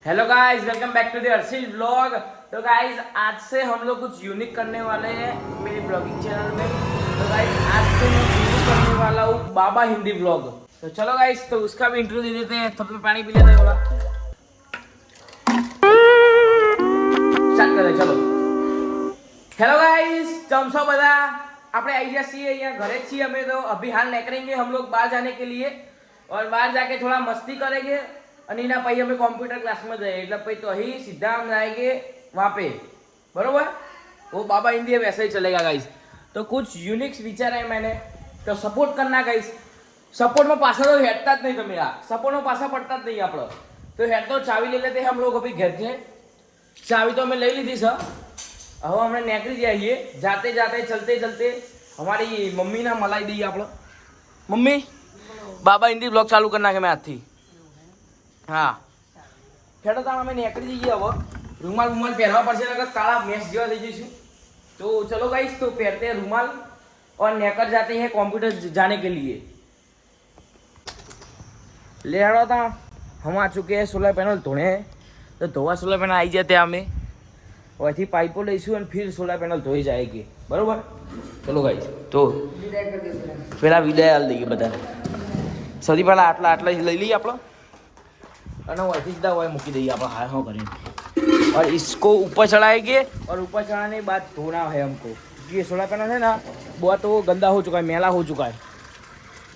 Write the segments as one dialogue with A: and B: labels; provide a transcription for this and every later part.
A: Hello guys, welcome back to the Arshil vlog. तो guys आज से हम लोग कुछ यूनिक करने वाले हैं मेरे ब्लॉगिंग चैनल में। तो गाइस आज से मैं शुरू करने वाला हूँ बाबा हिंदी व्लॉग। तो चलो गाइस, तो उसका भी इंट्रो दे देते हैं। सब में पानी पी लेते हैं थोड़ा, स्टार्ट करें। चलो हेलो गाइस, चम सो बता આપણે આવી ગયા છીએ અહીંયા ઘરે જ છીએ અમે। तो अभी हाल निकलेंगे हम लोग बाहर जाने के लिए और बाहर जाके थोड़ा मस्ती करेंगे। અને એના પછી અમે કોમ્પ્યુટર ક્લાસમાં જઈએ એટલે પછી તો અહીં सीधा हम जाएंगे वहाँ पे, बरोबर। वो बाबा हिंदी है वैसे ही चलेगा गाइस। तो कुछ यूनिक्स विचार है मैंने, तो सपोर्ट करना गाइस। सपोर्ट में पासा तो हेडता ज नहीं, तो मेरा सपोर्ट में पासा पड़ता ज नहीं आपको। तो हेड तो चावी ले लेते हैं हम लोग अभी घर से। चावी तो हमें ले ली थी सर, હવે हमने निकली जाइए। जाते जाते चलते चलते हमारी मम्मी ना मलाई दी आप मम्मी बाबा हिंदी ब्लॉग चालू करना के मैं आज थी। हाँ खेड़ो तो हमें निकली जाइए। अब रूमाल रूमाल पहरवा पड़े अगर काला मैस जेवा थी जैसे। तो चलो गाइस, तो पहनते हैं रूमाल और निकल जाते हैं कंप्यूटर जाने के लिए। ले आड़ो था हम आ चुके हैं सोलर पैनल धोने। तो धोवा सोलर पैनल आई जाते हमें वही पाइपों लईशू और फिर सोलर पैनल धोई जाएगी, बराबर। चलो गाइस, तो पहला विदाय हाल दઈએ બધાને। સૌથી પહેલા આટલા આટલા લઈ લઈએ આપણો અને वही सीधा वही મૂકી દઈએ આપણે हाय हो करें। और इसको ऊपर चढ़ाएंगे और ऊपर चढ़ाने के बाद धोना है हमको, क्योंकि ये सोलर पैनल है ना बहुत तो गंदा हो चुका है, मैला हो चुका है।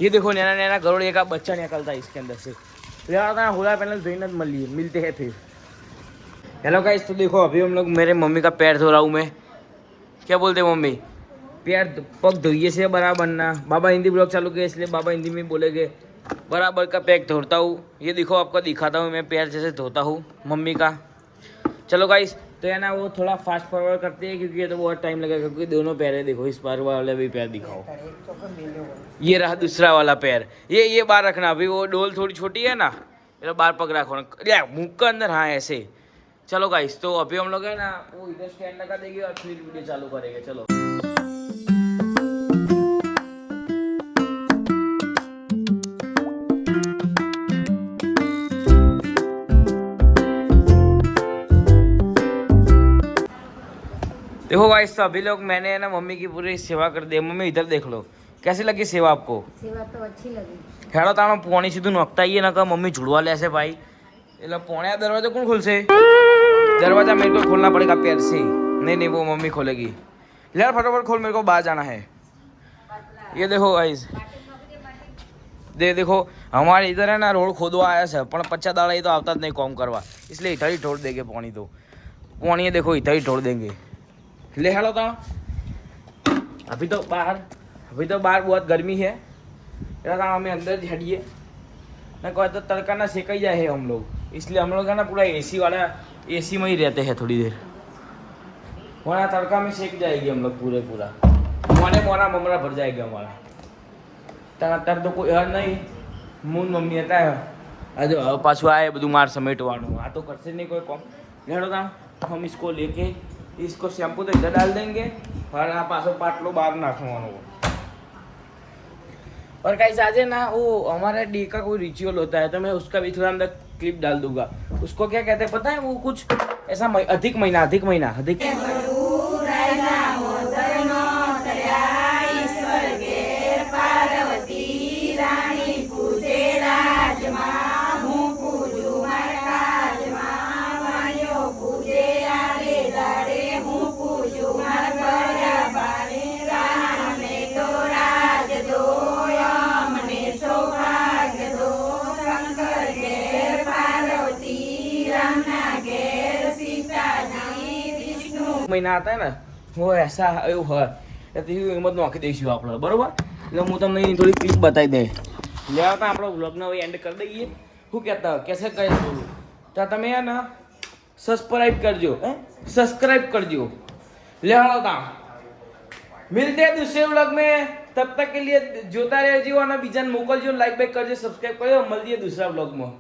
A: ये देखो नैना नैना गरुड़िया का बच्चा निकलता है इसके अंदर से। सोलर पैनल धोने मिलते हैं फिर। हेलो गाइस, तो देखो अभी हम लोग मेरे मम्मी का पैर धो रहा हूँ मैं। क्या बोलते हैं मम्मी? पैर पग धोइए से बराबर ना। बाबा हिंदी ब्लॉग चालू किया इसलिए बाबा हिंदी में बोलेंगे बराबर का पैर धोता हूँ। ये देखो आपको दिखाता हूँ मैं पैर जैसे धोता हूँ मम्मी का। चलो गाइस, तो है ना वो थोड़ा फास्ट फॉरवर्ड करते हैं क्योंकि ये तो बहुत टाइम लगेगा, क्योंकि दोनों पैर है। देखो इस बार वाले भी पैर दिखाओ, ये रहा दूसरा वाला पैर। ये बार रखना, अभी वो डोल थोड़ी छोटी है ना, ये बार पग रखो मुँह के अंदर। हाँ ऐसे। चलो गाइस, तो अभी हम लोग है ना वो इधर स्टैंड लगा देंगे और फिर वीडियो चालू करेंगे। चलो देखो गाइस, तो अभी लोग मैंने है ना मम्मी की पूरी सेवा कर दी। मम्मी इधर देख लो, कैसी लगी सेवा आपको?
B: सेवा तो अच्छी लगी।
A: हेड़ो ताणो पोणी सीधू नोखता ही है ना का मम्मी झुड़वा लेसे भाई। એટલે પોણ્યા दरवाजा कौन खोलसे? दरवाजा मेरे को खोलना पड़ेगा पैर से। नहीं वो मम्मी खोलेगी। यार फटाफट खोल, मेरे को बाहर जाना है। ये देखो गाइस, देखो हमारे इधर है ना रोड खोदवा आया है, पर 50 दाड़ा तो आता नहीं कॉम करवा, इसलिए इधर ही छोड़ देंगे पानी। तो पानी देखो इधर ही छोड़ देंगे। ले हेलो ता अभी तो बाहर बहुत गर्मी है। हमें अंदर हटिए ना, कोई तो तड़का ना सेका ही जाए हम लोग, इसलिए हम लोग है ना पूरा एसी वाला एसी में ही रहते हैं थोड़ी देर, वरना तड़का में सेक जाएगी हम लोग पूरा मोरा ममरा भर जाएगा हमारा। तर तो कोई हर नहीं मून मम्मी હતા आज पाछू आए બધું मार समेटવાનું। आ तो करसे नहीं कोई कम। हेड़ो था हम इसको लेके इसको शैम्पू तो इधर डाल देंगे और आ पासो पाटलो बाहर नाखवानो। और गाइस आज है ना वो हमारे डे का कोई रिचुअल होता है, तो मैं उसका भी थोड़ा अंदर क्लिप डाल दूंगा। उसको क्या कहते हैं पता है? वो कुछ ऐसा अधिक महीना મહિના હતા ને वो ऐसा એવું હોય એટલે હિંમત નોખી દઈશું આપણે, બરોબર। એટલે હું તમને થોડી ક્લિપ બતાવી દે લેવા હતા આપણો વ્લોગનો હવે એન્ડ કરી દઈએ। શું કહેતા કેસે કહીશું તો તમે है ना सब्सक्राइब करजो। ले हालो ता मिलते हैं दूसरे व्लॉग में, तब तक के लिए जोता रहो और बीजा मोकलजो, लाइक बाइक करजो, सब्सक्राइब करजो। मिलती है दूसरा व्लॉग में।